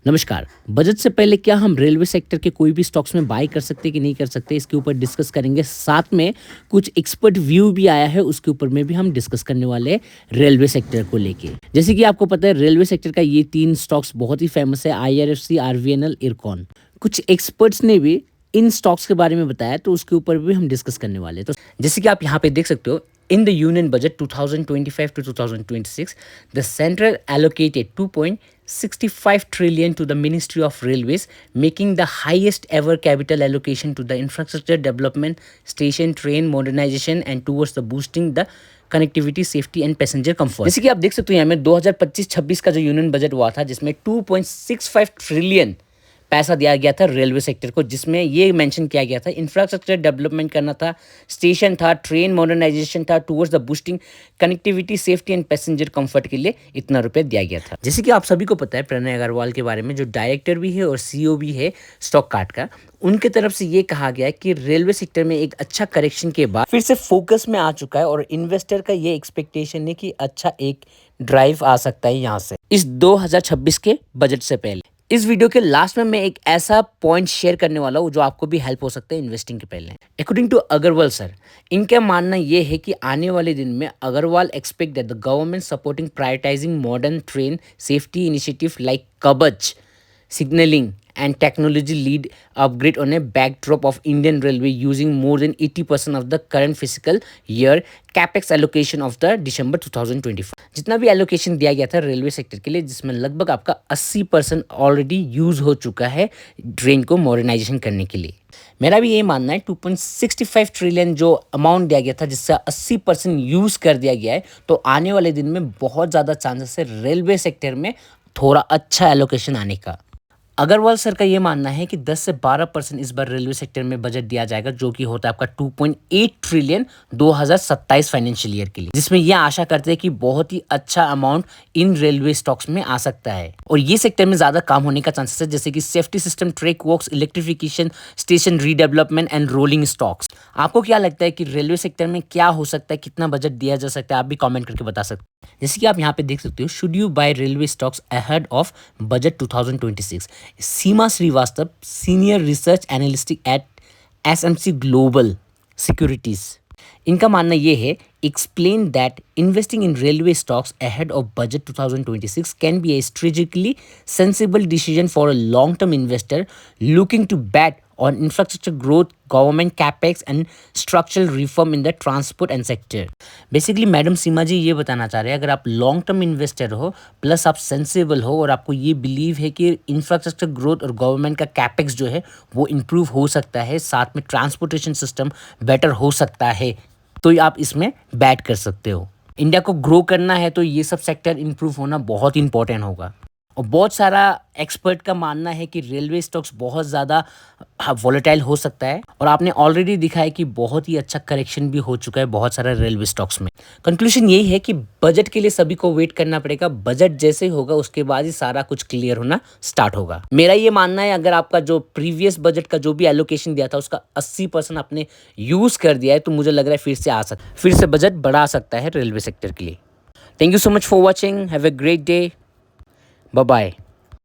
नमस्कार। बजट से पहले क्या हम रेलवे सेक्टर के कोई भी स्टॉक्स में बाय कर सकते हैं कि नहीं कर सकते, इसके ऊपर डिस्कस करेंगे। साथ में कुछ एक्सपर्ट व्यू भी आया है, उसके ऊपर में भी हम डिस्कस करने वाले हैं रेलवे सेक्टर को लेके। जैसे कि आपको पता है रेलवे सेक्टर का ये 3 स्टॉक्स बहुत ही फेमस है, आईआरएफसी, आरवीएनएल, इरकॉन। कुछ एक्सपर्ट्स ने भी इन स्टॉक्स के बारे में बताया, तो उसके ऊपर भी हम डिस्कस करने वाले हैं। तो जैसे कि आप यहाँ पे देख सकते हो, in the union budget 2025 to 2026, the central allocated 2.65 trillion to the Ministry of Railways, making the highest ever capital allocation to the infrastructure development, station train modernization and towards the boosting the connectivity, safety and passenger comfort. जैसे कि आप देख सकते हो यहाँ में 2025-26 का जो यूनियन बजट हुआ था, जिसमें 2.65 ट्रिलियन पैसा दिया गया था रेलवे सेक्टर को, जिसमें ये मेंशन किया गया था इंफ्रास्ट्रक्चर डेवलपमेंट करना था, स्टेशन था, ट्रेन मॉडर्नाइजेशन था, towards the boosting connectivity, safety and passenger comfort के लिए इतना रुपया दिया गया था। जैसे कि आप सभी को पता है प्रणय अग्रवाल के बारे में, जो डायरेक्टर भी है और सीईओ भी है स्टॉक कार्ड का, उनके तरफ से ये कहा गया है कि रेलवे सेक्टर में एक अच्छा करेक्शन के बाद फिर से फोकस में आ चुका है और इन्वेस्टर का ये एक्सपेक्टेशन है कि अच्छा एक ड्राइव आ सकता है यहाँ से इस 2026 के बजट से पहले। इस वीडियो के लास्ट में मैं एक ऐसा पॉइंट शेयर करने वाला हूँ जो आपको भी हेल्प हो सकता है इन्वेस्टिंग के पहले। अकॉर्डिंग टू अग्रवाल सर, इनका मानना ये है कि आने वाले दिन में Agarwal expect that the government supporting prioritising modern train safety initiative like Kavach, signaling and technology lead upgrade on a backdrop of Indian Railway using more than 80% of the current fiscal year capex allocation of the December 2025। जितना भी allocation दिया गया था railway sector के लिए, जिसमें लगभग आपका 80% ऑलरेडी यूज हो चुका है ट्रेन को मॉडर्नाइजेशन करने के लिए। मेरा भी ये मानना है 2.65 ट्रिलियन जो अमाउंट दिया गया था, जिससे 80% यूज कर दिया गया है, तो आने वाले दिन में बहुत ज़्यादा चांसेस है रेलवे सेक्टर में थोड़ा अच्छा एलोकेशन आने का। अग्रवाल सर का ये मानना है कि 10 से 12% इस बार रेलवे सेक्टर में बजट दिया जाएगा, जो कि होता है आपका 2.8 ट्रिलियन 2027 फाइनेंशियल ईयर के लिए, जिसमें ये आशा करते हैं कि बहुत ही अच्छा अमाउंट इन रेलवे स्टॉक्स में आ सकता है और ये सेक्टर में ज़्यादा काम होने का चांसेस है, जैसे कि safety system, track works, electrification, station redevelopment and rolling stocks. आपको क्या लगता है कि रेलवे सेक्टर में क्या हो सकता है, कितना बजट दिया जा सकता है? आप भी कॉमेंट करके बता सकते हैं। जैसे कि आप यहाँ पे देख सकते हो, should you buy railway stocks ahead of budget 2026? Seema Srivastava, senior research analyst at SMC Global Securities, इनका मानना ये है, explain that investing in railway stocks ahead of budget 2026 can be a strategically sensible decision for a long term investor looking to bet on infrastructure growth, government capex and structural reform in the transport and sector। Basically madam Seema ji ये बताना चाह रहे हैं, अगर आप long term investor हो plus आप sensible हो और आपको ये बिलीव है कि इंफ्रास्ट्रक्चर ग्रोथ और गवर्नमेंट का कैपेक्स जो है वो इम्प्रूव हो सकता है, साथ में ट्रांसपोर्टेशन सिस्टम बेटर हो सकता है, तो आप इसमें बैट कर सकते हो। इंडिया को ग्रो करना है तो ये सब सेक्टर इम्प्रूव होना बहुत इंपॉर्टेंट होगा। और बहुत सारा एक्सपर्ट का मानना है कि रेलवे स्टॉक्स बहुत ज़्यादा वॉलेटाइल हो सकता है और आपने ऑलरेडी दिखा है कि बहुत ही अच्छा करेक्शन भी हो चुका है बहुत सारा रेलवे स्टॉक्स में। कंक्लूजन यही है कि बजट के लिए सभी को वेट करना पड़ेगा, बजट जैसे ही होगा उसके बाद ही सारा कुछ क्लियर होना स्टार्ट होगा। मेरा ये मानना है, अगर आपका जो प्रीवियस बजट का जो भी एलोकेशन दिया था उसका 80% आपने यूज़ कर दिया है, तो मुझे लग रहा है फिर से बजट बढ़ा सकता है रेलवे सेक्टर के लिए। Thank you so much for watching, have a great day, bye bye.